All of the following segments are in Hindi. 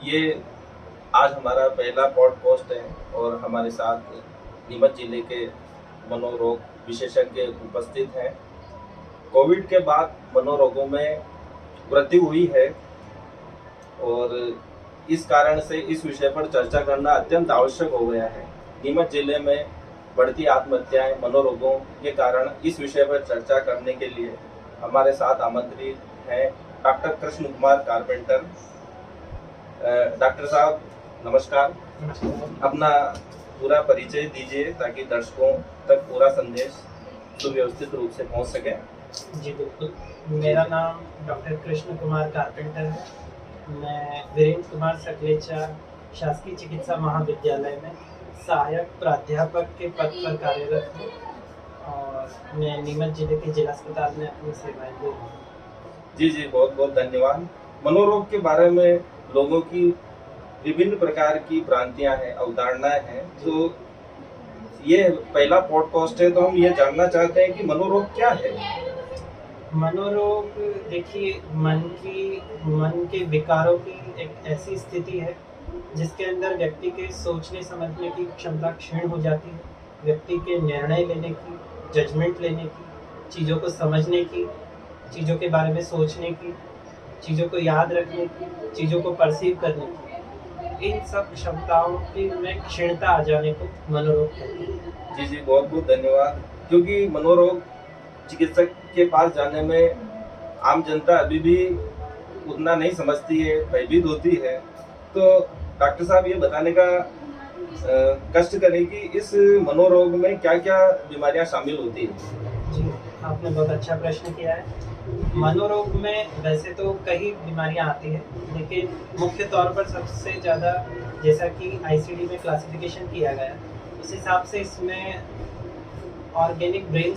ये आज हमारा पहला पॉडकास्ट है और हमारे साथ नीमच जिले के मनोरोग विशेषज्ञ उपस्थित हैं। कोविड के बाद मनोरोगों में वृद्धि हुई है और इस कारण से इस विषय पर चर्चा करना अत्यंत आवश्यक हो गया है। नीमच जिले में बढ़ती आत्महत्याएं मनोरोगों के कारण इस विषय पर चर्चा करने के लिए हमारे साथ आमंत्रित हैं doctor Krishna Kumar carpenter. Doctor साहब नमस्कार। अपना पूरा परिचय दीजिए ताकि दर्शकों तक पूरा संदेश सुव्यवस्थित रूप से पहुंच सके। जी बिल्कुल, मेरा नाम डॉक्टर कृष्ण कुमार कारपेंटर है। मैं वीरेंद्र कुमार सकलेचा शासकीय चिकित्सा महाविद्यालय में सहायक प्राध्यापक के पद पर कार्यरत हूँ और मैं नीमच जिले के जिला अस्पताल में अपनी सेवाएं दे रहा हूँ। जी बहुत बहुत धन्यवाद। मनोरोग के बारे में लोगों की विभिन्न प्रकार की भ्रांतियां हैं, अवधारणाएं हैं। तो ये पहला पॉडकास्ट है तो हम ये जानना चाहते हैं कि मनोरोग क्या है। मनोरोग देखिए, मन के विकारों की एक ऐसी स्थिति है जिसके अंदर व्यक्ति के सोचने समझने की क्षमता क्षीण हो जाती है। व्यक्ति के निर्णय लेने की, जजमेंट लेने की, चीज़ों को समझने की, चीज़ों के बारे में सोचने की, चीज़ों को याद रखने की, चीज़ों को परसीव करने की, इन सब क्षमताओं की में क्षीणता आ जाने को मनोरोग कहते हैं। जी बहुत बहुत धन्यवाद। क्योंकि मनोरोग चिकित्सक के पास जाने में आम जनता अभी भी उतना नहीं समझती है, भयभीत होती है। तो डॉक्टर साहब ये बताने का कष्ट करें कि इस मनोरोग में क्या क्या बीमारियां शामिल होती है। जी, आपने बहुत अच्छा प्रश्न किया है। मनोरोग में वैसे तो कई बीमारियां आती हैं, लेकिन मुख्य तौर पर सबसे ज़्यादा, जैसा कि आईसीडी में क्लासिफिकेशन किया गया, उस हिसाब से इसमें ऑर्गेनिक ब्रेन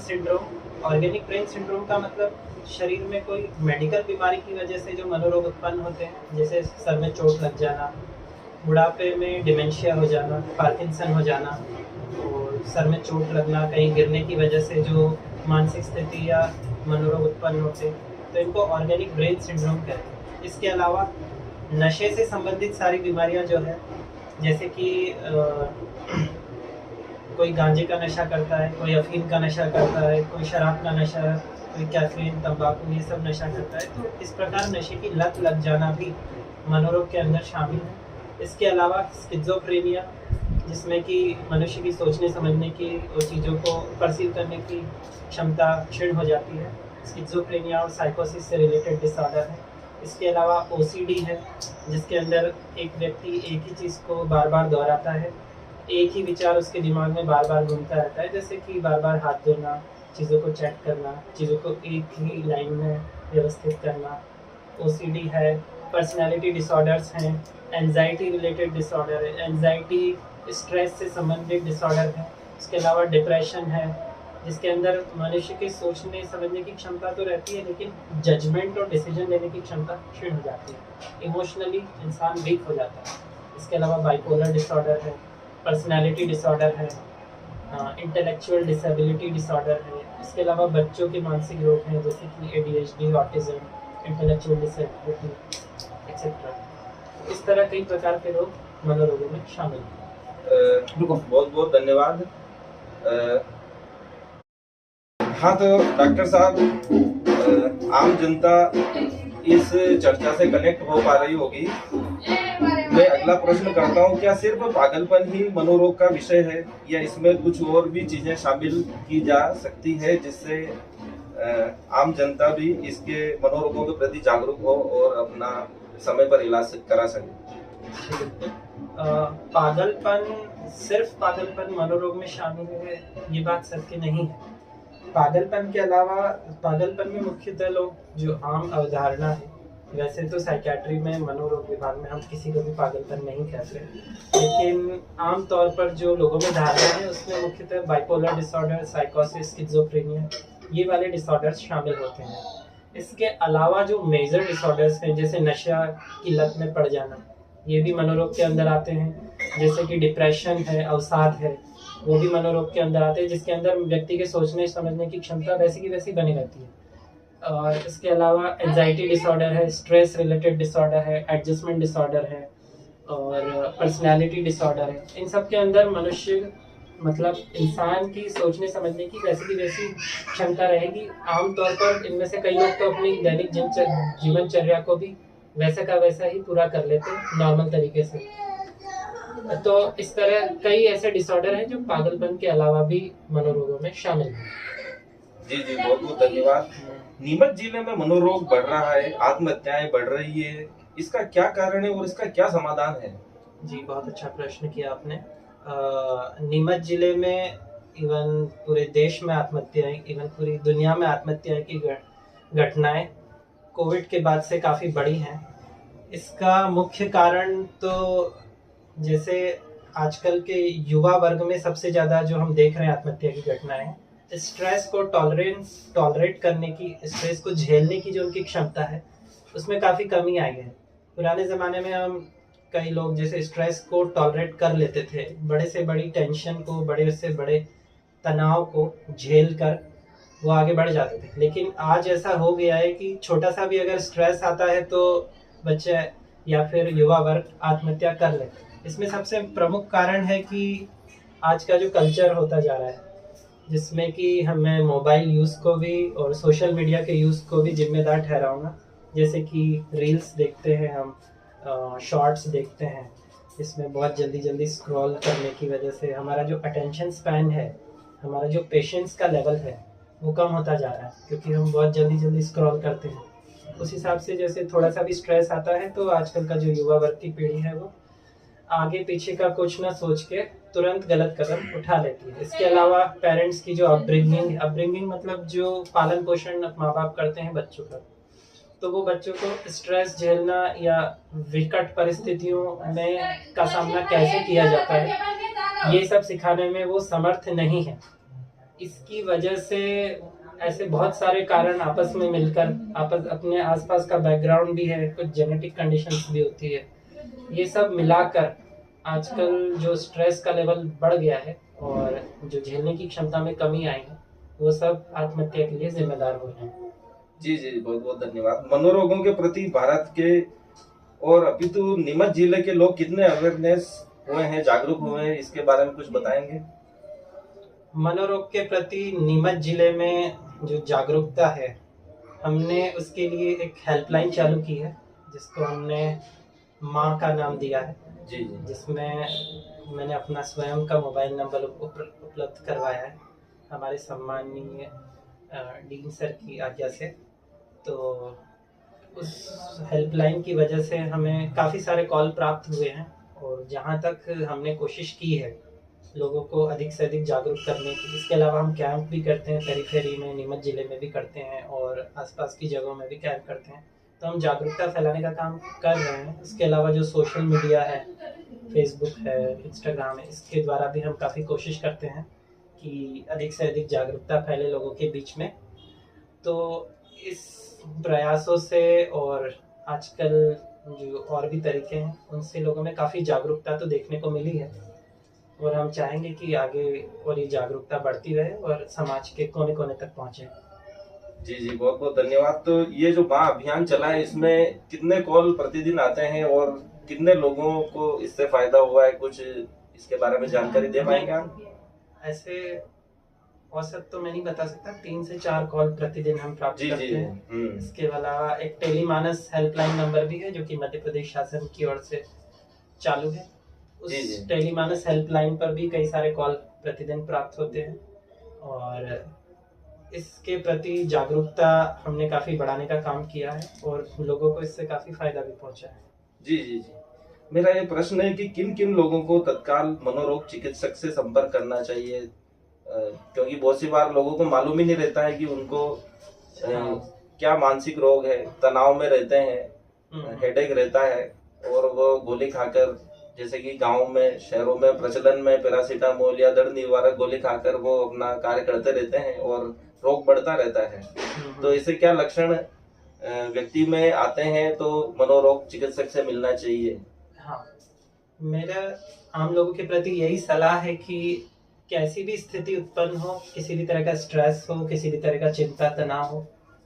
सिंड्रोम का मतलब शरीर में कोई मेडिकल बीमारी की वजह से जो मनोरोग उत्पन्न होते हैं, जैसे सर में चोट लग जाना, बुढ़ापे में डिमेंशिया हो जाना, पार्किंसन हो जाना, और सर में चोट लगना, कहीं गिरने की वजह से जो मानसिक स्थिति या मनोरोग उत्पन्न होते हैं, तो इनको ऑर्गेनिक ब्रेन सिंड्रोम कहते हैं। इसके अलावा नशे से संबंधित सारी बीमारियां जो है, जैसे कि कोई गांजे का नशा करता है, कोई अफीम का नशा करता है, कोई शराब का नशा, कोई कैफीन, तंबाकू, ये सब नशा करता है। तो इस प्रकार नशे की लत लग जाना भी मनोरोग के अंदर शामिल है। इसके अलावा स्किज़ोफ्रेनिया, जिसमें कि मनुष्य की सोचने समझने की और चीज़ों को परसीव करने की क्षमता क्षीण हो जाती है। स्किज़ोफ्रेनिया और साइकोसिस से रिलेटेड डिसऑर्डर है। इसके अलावा ओसीडी है, जिसके अंदर एक व्यक्ति एक ही चीज़ को बार बार दोहराता है, एक ही विचार उसके दिमाग में बार बार घूमता रहता है, जैसे कि बार बार हाथ धोना, चीज़ों को चेक करना, चीज़ों को एक ही लाइन में व्यवस्थित करना। ओसीडी है। पर्सनैलिटी डिसऑर्डर्स हैं, एंजाइटी रिलेटेड डिसऑर्डर है, एंजाइटी स्ट्रेस से संबंधित डिसऑर्डर है। इसके अलावा डिप्रेशन है, जिसके अंदर मनुष्य के सोचने समझने की क्षमता तो रहती है, लेकिन जजमेंट और डिसीजन लेने की क्षमता क्षीण हो जाती है। इमोशनली इंसान वीक हो जाता है। इसके अलावा बाइपोलर डिसऑर्डर है, पर्सनैलिटी डिसऑर्डर है, इंटेलेक्चुअल डिसेबिलिटी डिसऑर्डर है। इसके अलावा बच्चों के मानसिक रोग हैं, जैसे कि ADHD, autism, intellectual disability etcetera. इस तरह कई प्रकार के रोग मनोरोगों में शामिल हैं। बहुत बहुत धन्यवाद। हाँ तो डॉक्टर साहब, आम जनता इस चर्चा से कनेक्ट हो पा रही होगी। मैं अगला प्रश्न करता हूँ, क्या सिर्फ पागलपन ही मनोरोग का विषय है या इसमें कुछ और भी चीजें शामिल की जा सकती है जिससे आम जनता भी इसके मनोरोगों के प्रति जागरूक हो और अपना समय पर इलाज करा सके। सिर्फ पागलपन मनोरोग में शामिल है, ये बात सत्य नहीं है। पागलपन के अलावा, पागलपन में मुख्यतः लोग जो आम अवधारणा है, वैसे तो साइकियाट्री में, मनोरोग विभाग में हम किसी को भी पागलपन नहीं कहते, लेकिन आम तौर पर जो लोगों में धारणा है उसमें मुख्यतः बाइपोलर डिसऑर्डर, साइकोसिस, स्किज़ोफ्रेनिया, ये वाले डिसऑर्डर्स शामिल होते हैं। इसके अलावा जो मेजर डिसऑर्डर्स हैं, जैसे नशा की लत में पड़ जाना, ये भी मनोरोग के अंदर आते हैं। जैसे कि डिप्रेशन है, अवसाद है, वो भी मनोरोग के अंदर आते हैं, जिसके अंदर व्यक्ति के सोचने समझने की क्षमता वैसी की वैसी बनी रहती है। और इसके अलावा एंजाइटी डिसऑर्डर है, स्ट्रेस रिलेटेड डिसऑर्डर है, एडजस्टमेंट डिसऑर्डर है, और पर्सनैलिटी डिसऑर्डर है। इन सब के अंदर मनुष्य मतलब इंसान की सोचने समझने की वैसी की वैसी क्षमता रहेगी। आमतौर पर इनमें से कई लोग तो अपनी दैनिक जीवनचर्या को भी वैसा का वैसा ही पूरा कर लेते हैं नॉर्मल तरीके से। तो इस तरह कई ऐसे डिसऑर्डर हैं जो पागलपन के अलावा भी मनोरोगों में शामिल हैं। जी जी, बहुत बहुत धन्यवाद। नीमच जिले में मनोरोग बढ़ रहा है, आत्महत्याएं बढ़ रही है, इसका क्या कारण है और इसका क्या समाधान है? जी, बहुत अच्छा प्रश्न किया आपने। नीमच जिले में इवन पूरे देश में आत्महत्याएं, इवन पूरी दुनिया में आत्महत्याएं की घटनाएं कोविड के बाद से काफ़ी बढ़ी हैं। इसका मुख्य कारण तो जैसे आजकल के युवा वर्ग में सबसे ज़्यादा जो हम देख रहे हैं आत्महत्या की घटनाएं, स्ट्रेस को टॉलरेट करने की, स्ट्रेस को झेलने की जो उनकी क्षमता है उसमें काफ़ी कमी आई है। पुराने ज़माने में हम कई लोग जैसे स्ट्रेस को टॉलरेट कर लेते थे, बड़े से बड़ी टेंशन को, बड़े से बड़े तनाव को झेल कर वो आगे बढ़ जाते थे। लेकिन आज ऐसा हो गया है कि छोटा सा भी अगर स्ट्रेस आता है तो बच्चे या फिर युवा वर्ग आत्महत्या कर लेते हैं। इसमें सबसे प्रमुख कारण है कि आज का जो कल्चर होता जा रहा है, जिसमें कि हमें मोबाइल यूज़ को भी और सोशल मीडिया के यूज़ को भी जिम्मेदार ठहराऊंगा। जैसे कि रील्स देखते हैं हम, शॉर्ट्स देखते हैं, इसमें बहुत जल्दी जल्दी स्क्रॉल करने की वजह से हमारा जो अटेंशन स्पैन है, हमारा जो पेशेंस का लेवल है वो कम होता जा रहा है, क्योंकि हम बहुत जल्दी जल्दी स्क्रॉल करते हैं। उस हिसाब से जैसे थोड़ा सा भी स्ट्रेस आता है तो आजकल का जो युवा वर्ग की पीढ़ी है वो आगे पीछे का कुछ ना सोच के तुरंत गलत कदम उठा लेती है। इसके अलावा पेरेंट्स की जो अपब्रिंगिंग मतलब जो पालन पोषण माँ बाप करते हैं बच्चों का, तो वो बच्चों को स्ट्रेस झेलना या विकट परिस्थितियों में का सामना कैसे किया जाता है ये सब सिखाने में वो समर्थ नहीं है। इसकी वजह से ऐसे बहुत सारे कारण आपस में मिलकर अपने आसपास का बैकग्राउंड भी है, कुछ जेनेटिक कंडीशंस भी होती है, ये सब मिलाकर आजकल जो स्ट्रेस का लेवल बढ़ गया है और जो झेलने की क्षमता में कमी आई है, वो सब आत्महत्या के लिए जिम्मेदार हो रहे हैं। जी जी, बहुत बहुत धन्यवाद। मनोरोगों के प्रति भारत के और अपितु नीमच जिले के लोग कितने अवेयरनेस हुए हैं, जागरूक हुए हैं, इसके बारे में कुछ बताएंगे? मनोरोग के प्रति नीमच जिले में जो जागरूकता है, हमने उसके लिए एक हेल्पलाइन चालू की है जिसको हमने माँ का नाम दिया है। जी जी, जिसमें मैंने अपना स्वयं का मोबाइल नंबर उपलब्ध करवाया है हमारे सम्माननीय डीन सर की आज्ञा से। तो उस हेल्पलाइन की वजह से हमें काफ़ी सारे कॉल प्राप्त हुए हैं और जहाँ तक हमने कोशिश की है लोगों को अधिक से अधिक जागरूक करने की। इसके अलावा हम कैंप भी करते हैं, पेरीफेरी में, नीमच ज़िले में भी करते हैं और आसपास की जगहों में भी कैंप करते हैं। तो हम जागरूकता फैलाने का काम कर रहे हैं। इसके अलावा जो सोशल मीडिया है, फेसबुक है, इंस्टाग्राम है, इसके द्वारा भी हम काफ़ी कोशिश करते हैं कि अधिक से अधिक जागरूकता फैले लोगों के बीच में। तो इस प्रयासों से और आजकल जो और भी तरीके हैं उनसे लोगों में काफ़ी जागरूकता तो देखने को मिली है और हम चाहेंगे कि आगे और ये जागरूकता बढ़ती रहे और समाज के कोने कोने तक पहुंचे। जी जी, बहुत बहुत धन्यवाद। तो ये जो माँ अभियान चला है, इसमें कितने कॉल प्रतिदिन आते हैं और कितने लोगों को इससे फायदा हुआ है, कुछ इसके बारे में जानकारी दे पाएंगे आप? ऐसे औसत तो मैं नहीं बता सकता, 3 से 4 कॉल प्रतिदिन हम प्राप्त करते हैं। इसके अलावा एक टेलीमानस हेल्पलाइन नंबर भी है जो कि मध्य प्रदेश शासन की ओर से चालू है। उस टेलीमानस हेल्पलाइन पर भी कई सारे कॉल प्रतिदिन प्राप्त होते हैं और इसके प्रति जागरूकता हमने काफ़ी बढ़ाने का काम किया है और लोगों को इससे काफ़ी फायदा भी पहुंचा है। जी जी जी, मेरा ये प्रश्न है कि किन किन लोगों को तत्काल मनोरोग चिकित्सक से संपर्क करना चाहिए, क्योंकि बहुत सी बार लोगों को मालूम ही नहीं रहता है कि उनको क्या मानसिक रोग है, तनाव में रहते हैं, हेडेक रहता है और वो गोली खाकर, जैसे कि गांव में, शहरों में प्रचलन में पैरासीटामोल या दर्द निवारक गोली खाकर वो अपना कार्य करते रहते हैं और रोग बढ़ता रहता है। तो इससे क्या लक्षण व्यक्ति में आते हैं तो मनोरोग चिकित्सक से मिलना चाहिए? हाँ, मेरा आम लोगों के प्रति यही सलाह है कि कैसी भी स्थिति उत्पन्न हो, किसी भी तरह का स्ट्रेस हो, किसी भी तरह का चिंता तनाव हो,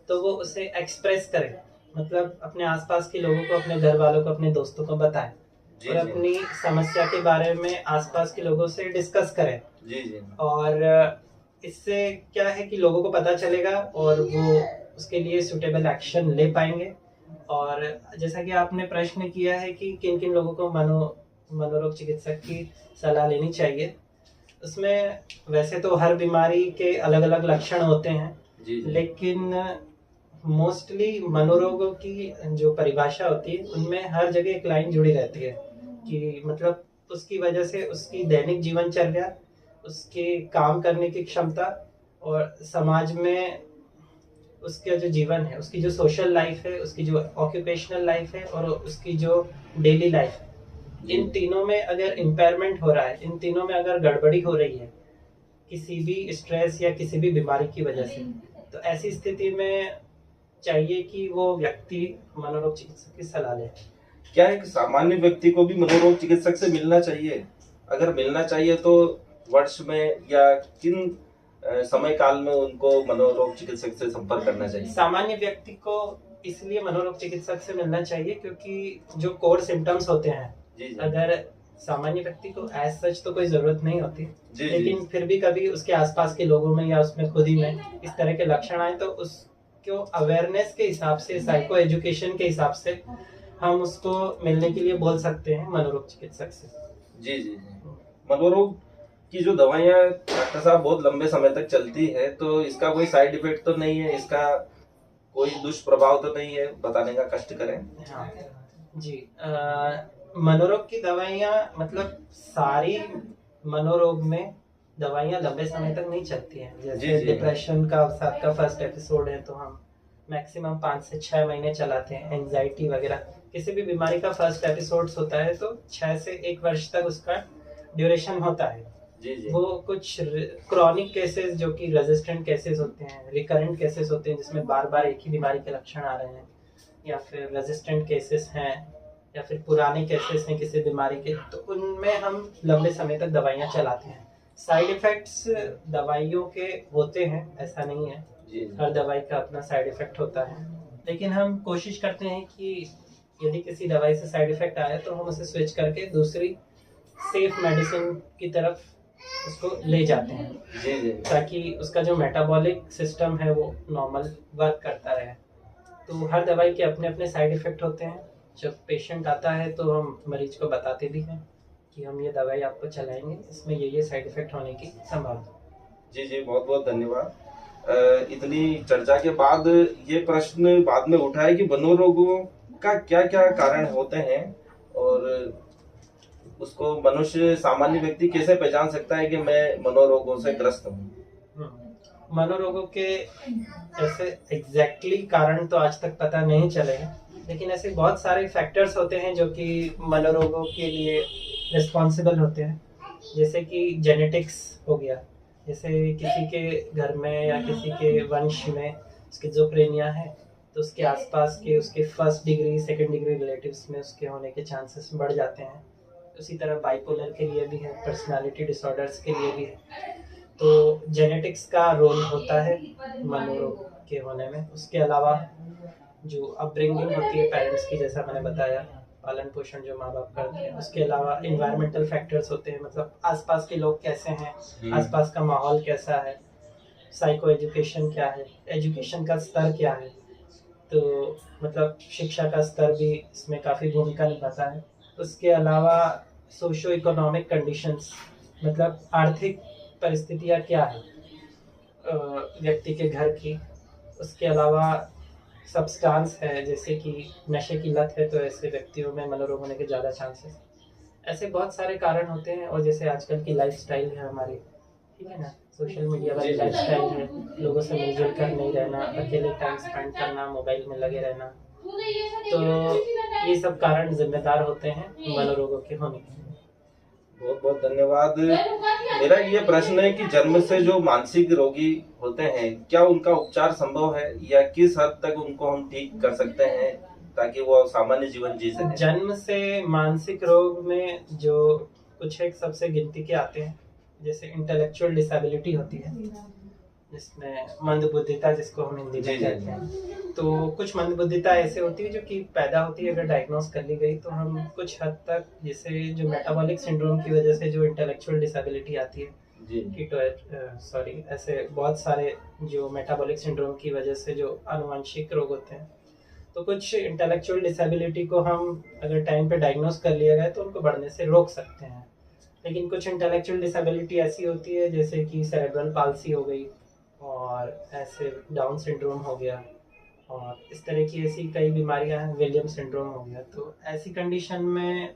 तो वो उसे एक्सप्रेस करें, मतलब अपने आसपास के लोगों को, अपने घर वालों को, अपने दोस्तों को बताएं। जी और जी अपनी समस्या के बारे में आसपास के लोगों से डिस्कस करें। जी जी और इससे क्या है कि लोगों को पता चलेगा और वो उसके लिए सुटेबल एक्शन ले पाएंगे। और जैसा कि आपने प्रश्न किया है कि किन किन लोगों को मनोरोग चिकित्सक की सलाह लेनी चाहिए, उसमें वैसे तो हर बीमारी के अलग अलग लक्षण होते हैं, जी जी लेकिन मोस्टली मनोरोगों की जो परिभाषा होती है उनमें हर जगह एक लाइन जुड़ी रहती है कि मतलब उसकी वजह से उसकी दैनिक जीवनचर्या, उसके काम करने की क्षमता और समाज में उसका जो जीवन है, उसकी जो सोशल लाइफ है, उसकी जो ऑक्यूपेशनल लाइफ है और उसकी जो डेली लाइफ है, जी इन तीनों में अगर इम्पेयरमेंट हो रहा है, इन तीनों में अगर गड़बड़ी हो रही है किसी भी स्ट्रेस या किसी भी बीमारी की वजह से, तो ऐसी स्थिति में चाहिए कि वो व्यक्ति मनोरोग चिकित्सक की सलाह ले। क्या एक सामान्य व्यक्ति को भी मनोरोग चिकित्सक से मिलना चाहिए? अगर मिलना चाहिए तो वर्ष में या किन समय काल में उनको मनोरोग चिकित्सक से संपर्क करना चाहिए? सामान्य व्यक्ति को इसलिए मनोरोग चिकित्सक से मिलना चाहिए क्योंकि जो कोर सिम्टम्स होते हैं, जी जी अगर सामान्य व्यक्ति को एज सच तो कोई जरूरत नहीं होती, जी लेकिन फिर भी कभी उसके आसपास के लोगों में या उसमें खुद ही में इस तरह के लक्षण आए तो उसको अवेयरनेस के हिसाब से, साइको एजुकेशन के हिसाब से हम उसको मिलने के लिए बोल सकते हैं मनोरोग चिकित्सक से। जी जी जी मनोरोग की जो दवाइयाँ डॉक्टर साहब बहुत लंबे समय तक चलती है, तो इसका कोई साइड इफेक्ट तो नहीं है, इसका कोई दुष्प्रभाव तो नहीं है, बताने का कष्ट करें। हाँ जी, मनोरोग की दवाइयाँ मतलब सारी मनोरोग में दवाइयाँ लंबे समय तक नहीं चलती हैं। जी, जैसे जी। डिप्रेशन का साथ का फर्स्ट एपिसोड है तो हम मैक्सिमम 5 से 6 महीने चलाते हैं। एंजाइटी वगैरह किसी भी बीमारी का फर्स्ट एपिसोड होता है तो 6 से 1 वर्ष तक उसका ड्यूरेशन होता है। जी जी वो कुछ क्रॉनिक केसेस जो कि रेजिस्टेंट केसेस होते हैं, रिकरेंट केसेस होते हैं जिसमें बार बार एक ही बीमारी के लक्षण आ रहे हैं, या फिर रेजिस्टेंट केसेस हैं, या फिर पुराने केसेस हैं किसी बीमारी के, तो उनमें हम लंबे समय तक दवाइयाँ चलाते हैं। साइड इफेक्ट्स दवाइयों के होते हैं, ऐसा नहीं है, जी हर दवाई का अपना साइड इफेक्ट होता है, लेकिन हम कोशिश करते हैं कि यदि किसी दवाई से साइड इफेक्ट आए तो हम उसे स्विच करके दूसरी सेफ मेडिसिन की तरफ उसको ले जाते हैं, जी जी ताकि उसका जो मेटाबॉलिक सिस्टम है वो नॉर्मल वर्क करता रहे। तो हर दवाई के अपने अपने साइड इफेक्ट होते हैं। जब पेशेंट आता है तो हम मरीज को बताते भी हैं कि हम ये दवाई आपको चलाएंगे, इसमें ये साइड इफेक्ट होने की संभावना। जी जी बहुत बहुत धन्यवाद। इतनी चर्चा के बाद ये प्रश्न बाद में उठा है कि मनोरोगों का क्या क्या कारण होते हैं और उसको मनुष्य सामान्य व्यक्ति कैसे पहचान सकता है कि मैं मनोरोगों से ग्रस्त हूँ? मनोरोगों के ऐसे एग्जैक्टली कारण तो आज तक पता नहीं चले हैं, लेकिन ऐसे बहुत सारे फैक्टर्स होते हैं जो कि मनोरोगों के लिए रिस्पॉन्सिबल होते हैं। जैसे कि जेनेटिक्स हो गया, जैसे किसी के घर में या किसी के वंश में स्किज़ोफ्रेनिया है तो उसके आसपास के उसके first degree second degree relatives में उसके होने के चांसेस बढ़ जाते हैं। उसी तरह बाइपोलर के लिए भी है, पर्सनालिटी डिसऑर्डर्स के लिए भी है। तो जेनेटिक्स का रोल होता है मनोरोग के होने में। उसके अलावा जो अपब्रिंगिंग होती है पेरेंट्स की, जैसा मैंने बताया, पालन पोषण जो माँ बाप करते हैं, उसके अलावा इन्वायरमेंटल फैक्टर्स होते हैं, मतलब आसपास के लोग कैसे हैं, आसपास का माहौल कैसा है, साइको एजुकेशन क्या है, एजुकेशन का स्तर क्या है, तो मतलब शिक्षा का स्तर भी इसमें काफ़ी भूमिका निभाता है। उसके अलावा सोशो इकोनॉमिक कंडीशंस, मतलब आर्थिक परिस्थितियाँ क्या है व्यक्ति के घर की। उसके अलावा सब्सटेंस है, जैसे कि नशे की लत है तो ऐसे व्यक्तियों में मनोरोग होने के ज़्यादा चांसेस। ऐसे बहुत सारे कारण होते हैं। और जैसे आजकल की लाइफस्टाइल है हमारी, ठीक है ना, सोशल मीडिया वाली लाइफस्टाइल है, लोगों से मिलजुल कर नहीं रहना, अकेले टाइम स्पेंड करना, मोबाइल में लगे रहना, तो ये सब कारण जिम्मेदार होते हैं मनोरोगों के होने के। बहुत बहुत धन्यवाद। मेरा ये प्रश्न है कि जन्म से जो मानसिक रोगी होते हैं, क्या उनका उपचार संभव है या किस हद तक उनको हम ठीक कर सकते हैं ताकि वो सामान्य जीवन जी सके? जन्म से मानसिक रोग में जो कुछ एक सबसे गिनती के आते हैं, जैसे इंटेलेक्चुअल डिसेबिलिटी होती है, जिसमें मंदबुद्धिता जिसको हम हिंदी जी, में जी, कहते हैं। तो कुछ मंदबुद्धिता ऐसे होती है जो कि पैदा होती है, अगर डायग्नोस कर ली गई तो हम कुछ हद तक, जैसे जो मेटाबॉलिक सिंड्रोम की वजह से जो इंटेलेक्चुअल डिसेबिलिटी आती है, जी, सॉरी, ऐसे बहुत सारे जो मेटाबॉलिक सिंड्रोम की वजह से जो आनुवंशिक रोग होते हैं, तो कुछ इंटेलेक्चुअल डिसेबिलिटी को हम अगर टाइम पे डायग्नोस कर लिया गया तो उनको बढ़ने से रोक सकते हैं। लेकिन कुछ इंटेलेक्चुअल डिसेबिलिटी ऐसी होती है जैसे कि सेरेब्रल पाल्सी हो गई, और ऐसे डाउन सिंड्रोम हो गया, और इस तरह की ऐसी कई बीमारियां हैं, विलियम सिंड्रोम हो गया। तो ऐसी कंडीशन में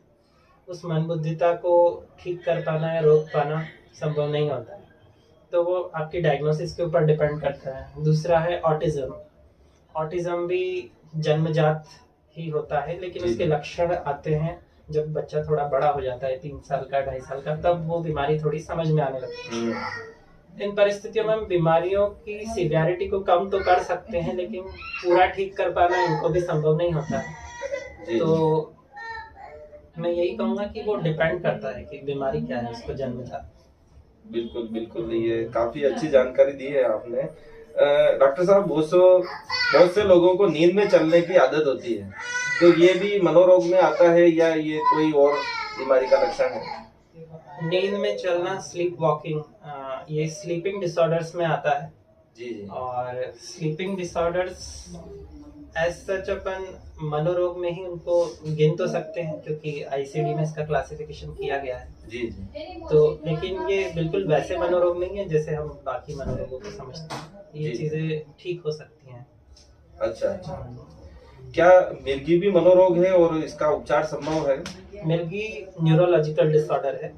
उस मंदबुद्धिता को ठीक कर पाना या रोक पाना संभव नहीं होता है। तो वो आपकी डायग्नोसिस के ऊपर डिपेंड करता है। दूसरा है ऑटिज्म। ऑटिज्म भी जन्मजात ही होता है, लेकिन जी, उसके जी। लक्षण आते हैं जब बच्चा थोड़ा बड़ा हो जाता है, 3 साल का, 2.5 साल का, तब वो बीमारी थोड़ी समझ में आने लगती है। इन परिस्थितियों में हम बीमारियों की सीवियरिटी को कम तो कर सकते हैं, लेकिन पूरा ठीक कर पाना इनको भी संभव नहीं होता है। जी, तो मैं यही कहूँगा कि वो डिपेंड करता है कि बीमारी क्या है उसको जन्मजात। बिल्कुल, बिल्कुल, ये काफ़ी अच्छी जानकारी दी है आपने। डॉक्टर साहब, बहुत से लोगों को नींद में चलने की आदत होती है, तो ये भी मनोरोग में आता है या ये कोई और बीमारी का लक्षण है? नींद में चलना, स्लीप वॉकिंग, ये स्लीपिंग डिसऑर्डर्स में आता है। जी, जी। और स्लीपिंग डिसऑर्डर्स एज सच अपन मनोरोग में ही उनको गिन तो सकते हैं, क्योंकि आईसीडी में इसका क्लासिफिकेशन किया गया है। जी, जी। तो लेकिन ये बिल्कुल वैसे मनोरोग नहीं है जैसे हम बाकी मनोरोगों को समझते हैं। ये जी। चीजें ठीक हो सकती हैं। अच्छा, अच्छा। क्या मिर्गी भी मनोरोग है और इसका उपचार संभव है? मिर्गी न्यूरोलॉजिकल डिसऑर्डर है।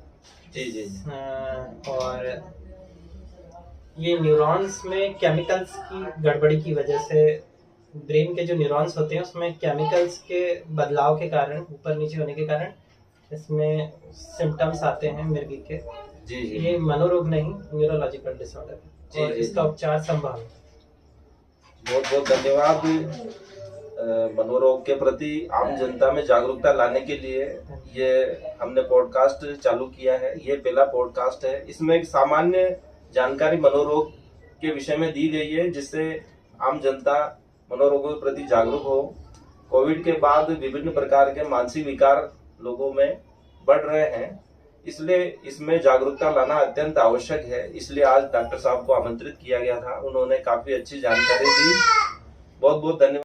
जी, जी, जी। और ये न्यूरॉन्स में केमिकल्स की गड़बड़ी की वजह से, ब्रेन के जो न्यूरॉन्स होते हैं उसमें केमिकल्स के बदलाव के कारण, ऊपर नीचे होने के कारण इसमें सिम्टम्स आते हैं मिर्गी के। जी, जी। ये मनोरोग नहीं, न्यूरोलॉजिकल डिसऑर्डर है, जी, और जी, इसका जी। उपचार संभव है। बहुत-बहुत धन्यवाद। मनोरोग के प्रति आम जनता में जागरूकता लाने के लिए ये हमने पॉडकास्ट चालू किया है। ये पहला पॉडकास्ट है। इसमें एक सामान्य जानकारी मनोरोग के विषय में दी गई है, जिससे आम जनता मनोरोगों के प्रति जागरूक हो। कोविड के बाद विभिन्न प्रकार के मानसिक विकार लोगों में बढ़ रहे हैं, इसलिए इसमें जागरूकता लाना अत्यंत आवश्यक है। इसलिए आज डॉक्टर साहब को आमंत्रित किया गया था। उन्होंने काफी अच्छी जानकारी दी। बहुत बहुत धन्यवाद।